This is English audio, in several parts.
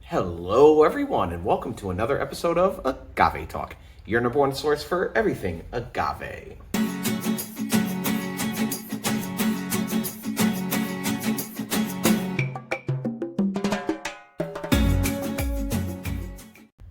Hello, everyone, and welcome to another episode of Agave Talk, your number one source for everything agave.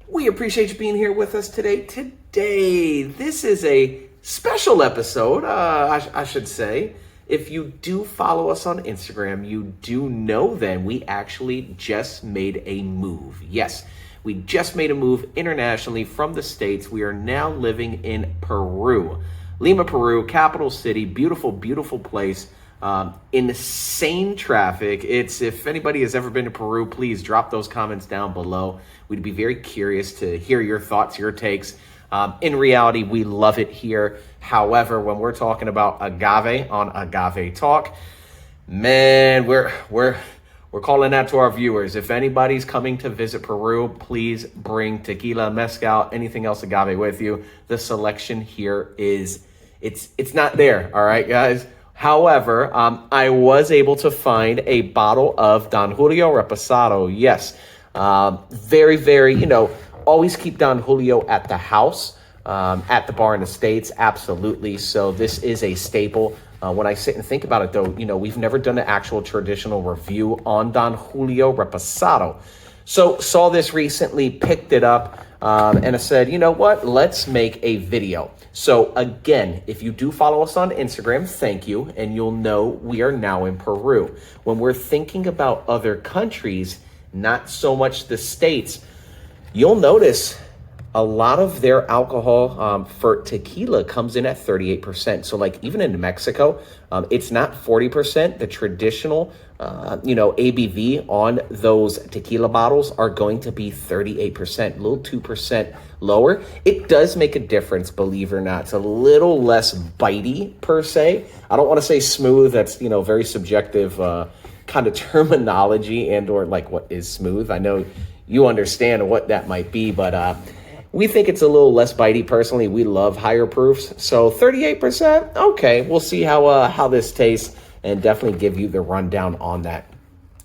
We appreciate you being here with us today. This is a special episode, I should say. If you do follow us on Instagram, you do know then we actually just made a move. Yes, we just made a move internationally from the States. We are now living in Peru. Lima, Peru, capital city, beautiful, beautiful place. Insane traffic. If anybody has ever been to Peru, please drop those comments down below. We'd be very curious to hear your thoughts, your takes. In reality, we love it here. However, when we're talking about agave on Agave Talk, man, we're calling out to our viewers. If anybody's coming to visit Peru, please bring tequila, mezcal, anything else agave with you. The selection here it's not there. All right, guys. However, I was able to find a bottle of Don Julio Reposado. Yes, very, very, always keep Don Julio at the house, at the bar in the States, absolutely. So this is a staple. When I sit and think about it, though, we've never done an actual traditional review on Don Julio Reposado. So saw this recently, picked it up, and I said, you know what, let's make a video. So again, if you do follow us on Instagram, thank you, and you'll know we are now in Peru. When we're thinking about other countries, not so much the States, you'll notice a lot of their alcohol for tequila comes in at 38%. So like even in Mexico, it's not 40%. The traditional, ABV on those tequila bottles are going to be 38%, a little 2% lower. It does make a difference, believe it or not. It's a little less bitey per se. I don't want to say smooth. That's, very subjective kind of terminology and or like what is smooth. I know you understand what that might be, but we think it's a little less bitey. Personally, we love higher proofs. So 38%, okay, we'll see how this tastes and definitely give you the rundown on that.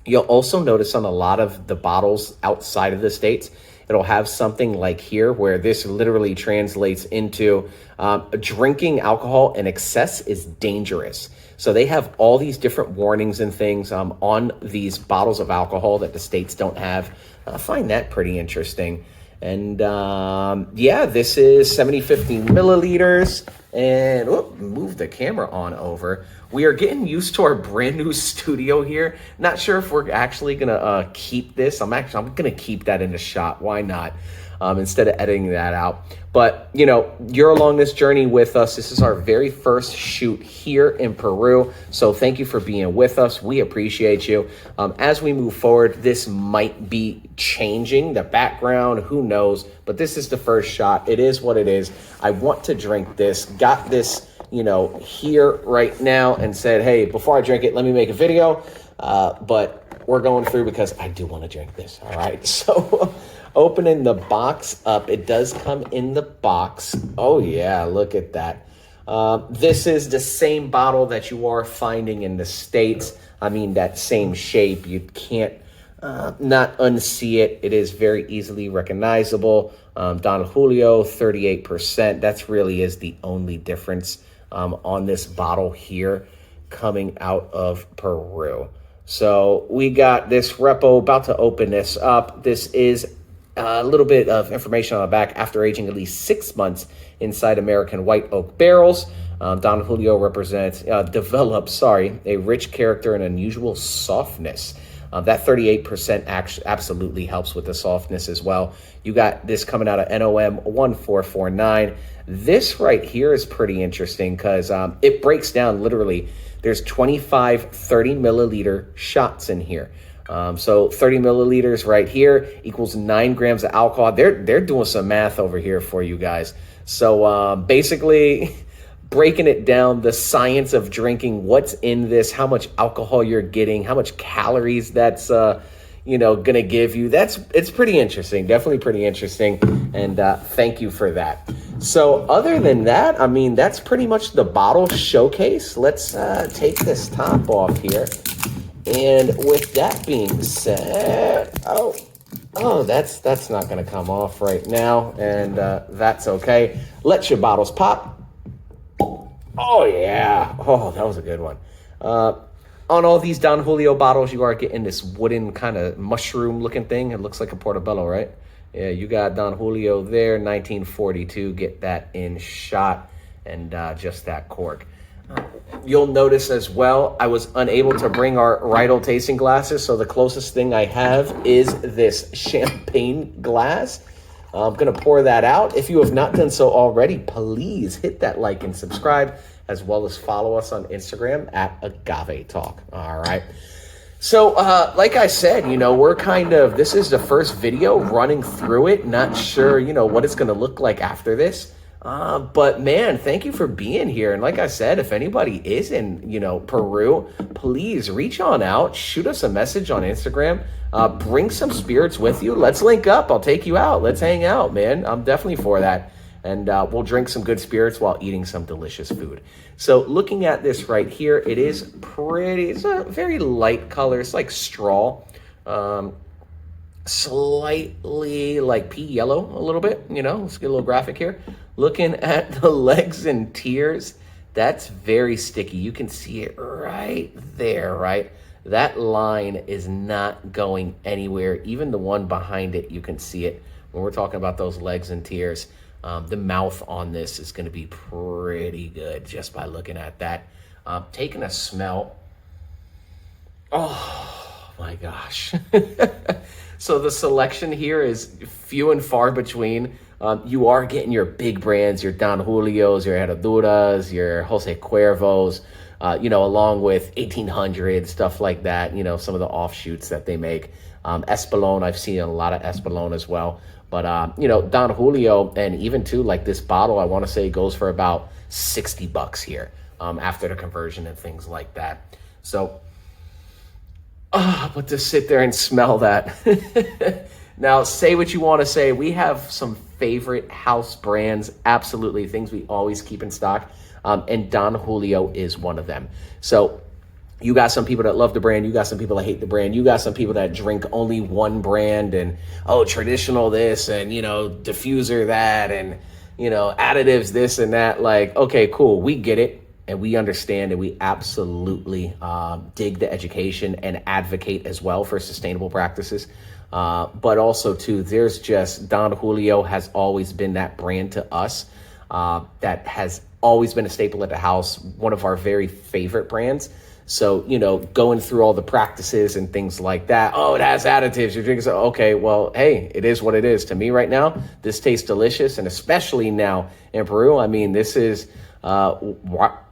You'll also notice on a lot of the bottles outside of the States, it'll have something like here where this literally translates into drinking alcohol in excess is dangerous. So they have all these different warnings and things on these bottles of alcohol that the States don't have. I find that pretty interesting. And this is 70-50 milliliters. And move the camera on over. We are getting used to our brand new studio here. Not sure if we're actually gonna keep this. I'm gonna keep that in the shot. Why not? Instead of editing that out. But, you're along this journey with us. This is our very first shoot here in Peru. So thank you for being with us. We appreciate you. As we move forward, this might be changing the background. Who knows? But this is the first shot. It is what it is. I want to drink this. Got this, here right now and said, hey, before I drink it, let me make a video. But we're going through because I do want to drink this. All right. So opening the box up, it does come in the box. Oh yeah, look at that. This is the same bottle that you are finding in the States. I mean, that same shape. You can't not unsee it. It is very easily recognizable. Don Julio, 38%. That's really is the only difference on this bottle here coming out of Peru. So we got this repo, about to open this up. This is a little bit of information on the back. After aging at least 6 months inside American white oak barrels, Don Julio develops a rich character and unusual softness. That 38% absolutely helps with the softness as well. You got this coming out of NOM 1449. This right here is pretty interesting because it breaks down literally. There's 25 30 milliliter shots in here. So 30 milliliters right here equals 9 grams of alcohol. They're doing some math over here for you guys. So basically breaking it down, the science of drinking, what's in this, how much alcohol you're getting, how much calories that's gonna give you. It's pretty interesting, definitely pretty interesting. And thank you for that. So other than that, I mean, that's pretty much the bottle showcase. Let's take this top off here. And with that being said, Oh, that's not going to come off right now, and that's okay. Let your bottles pop. Oh, yeah. Oh, that was a good one. On all these Don Julio bottles, you are getting this wooden kind of mushroom-looking thing. It looks like a portobello, right? Yeah, you got Don Julio there, 1942. Get that in shot, and just that cork. You'll notice as well, I was unable to bring our Riedel tasting glasses, so the closest thing I have is this champagne glass. I'm going to pour that out. If you have not done so already, please hit that like and subscribe, as well as follow us on Instagram at Agave Talk. All right. So, like I said, this is the first video running through it. Not sure, what it's going to look like after this. But man, thank you for being here. And like I said, if anybody is in, Peru, please reach on out, shoot us a message on Instagram, bring some spirits with you. Let's link up. I'll take you out. Let's hang out, man. I'm definitely for that. And we'll drink some good spirits while eating some delicious food. So looking at this right here, it's a very light color. It's like straw. Slightly like pea yellow a little bit, let's get a little graphic here. Looking at the legs and tears, that's very sticky. You can see it right there, right? That line is not going anywhere. Even the one behind it, you can see it. When we're talking about those legs and tears, the mouth on this is going to be pretty good just by looking at that. Taking a smell. Oh my gosh. So the selection here is few and far between. You are getting your big brands, your Don Julios, your Herraduras, your Jose Cuervos, along with 1800, stuff like that, some of the offshoots that they make. Espolón, I've seen a lot of Espolón as well. But, Don Julio, and even too, like this bottle, I want to say goes for about $60 here after the conversion and things like that. So, but to sit there and smell that. Now, say what you want to say. We have some favorite house brands, absolutely, things we always keep in stock, and Don Julio is one of them. So you got some people that love the brand. You got some people that hate the brand. You got some people that drink only one brand and, traditional this and, diffuser that and, additives this and that. Like, okay, cool. We get it. And we understand and we absolutely dig the education and advocate as well for sustainable practices. But also, too, there's just Don Julio has always been that brand to us that has always been a staple at the house, one of our very favorite brands. So, going through all the practices and things like that. Oh, it has additives. You're drinking. So, okay, well, hey, it is what it is. To me right now, this tastes delicious. And especially now in Peru, I mean, this is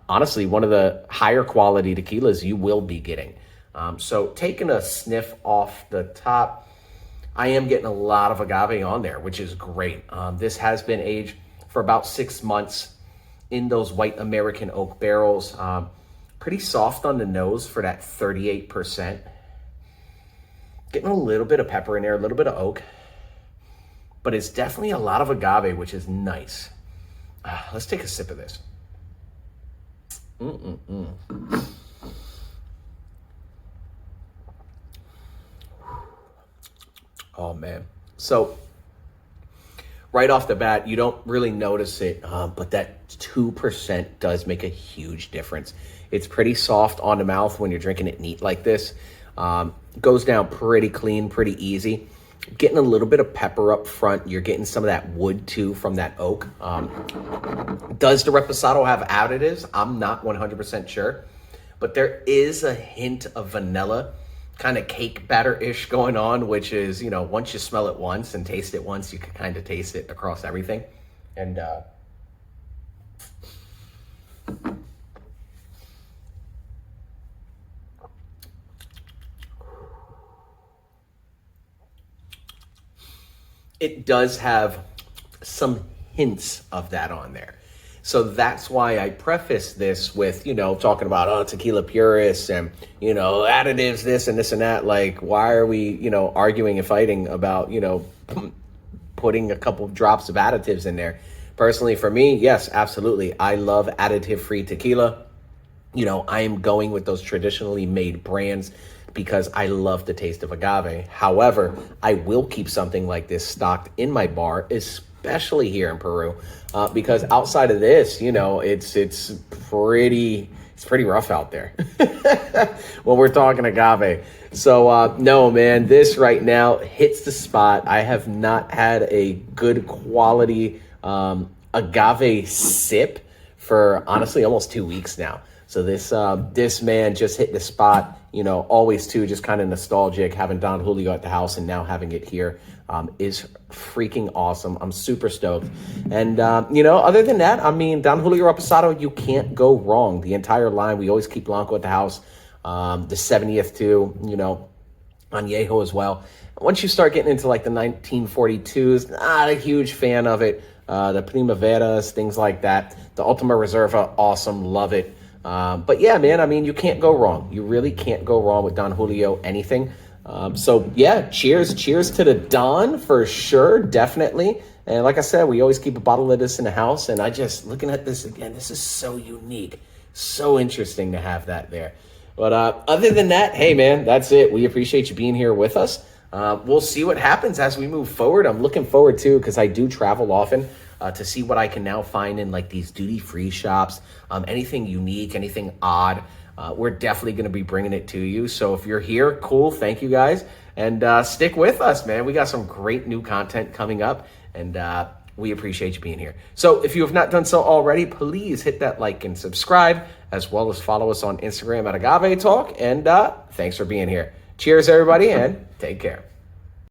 honestly one of the higher quality tequilas you will be getting. So taking a sniff off the top, I am getting a lot of agave on there, which is great. This has been aged for about 6 months in those white American oak barrels. Pretty soft on the nose for that 38%. Getting a little bit of pepper in there, a little bit of oak. But it's definitely a lot of agave, which is nice. Let's take a sip of this. Oh, man. So right off the bat, you don't really notice it, but that 2% does make a huge difference. It's pretty soft on the mouth when you're drinking it neat like this. Goes down pretty clean, pretty easy. Getting a little bit of pepper up front. You're getting some of that wood, too, from that oak. Does the Reposado have additives? I'm not 100% sure. But there is a hint of vanilla, kind of cake batter-ish going on, which is, once you smell it once and taste it once, you can kind of taste it across everything. And it does have some hints of that on there. So that's why I preface this with, talking about, tequila purists and, additives, this and this and that. Like, why are we, arguing and fighting about, putting a couple of drops of additives in there? Personally, for me, yes, absolutely. I love additive-free tequila. I am going with those traditionally made brands because I love the taste of agave. However, I will keep something like this stocked in my bar, especially here in Peru, because outside of this, you know, it's pretty rough out there when we're talking agave. So no, man, this right now hits the spot. I have not had a good quality agave sip for honestly almost 2 weeks now. So this man just hit the spot, you know, always too, just kind of nostalgic, having Don Julio at the house and now having it here is freaking awesome. I'm super stoked. And, you know, other than that, I mean, Don Julio Reposado, you can't go wrong. The entire line, we always keep Blanco at the house. The 70th too, you know, Añejo as well. Once you start getting into like the 1942s, not a huge fan of it. The Primaveras, things like that. The Ultima Reserva, awesome, love it. But yeah, man, I mean, you can't go wrong. You really can't go wrong with Don Julio anything. So yeah, cheers to the Don for sure, definitely. And like I said, we always keep a bottle of this in the house. And I just, looking at this again, this is so unique, so interesting to have that there. But other than that, hey man, that's it. We appreciate you being here with us. We'll see what happens as we move forward. I'm looking forward to, because I do travel often, to see what I can now find in like these duty-free shops, anything unique, anything odd. We're definitely going to be bringing it to you. So if you're here, cool. Thank you guys. And stick with us, man. We got some great new content coming up, and we appreciate you being here. So if you have not done so already, please hit that like and subscribe, as well as follow us on Instagram at Agave Talk. And thanks for being here. Cheers, everybody, and take care.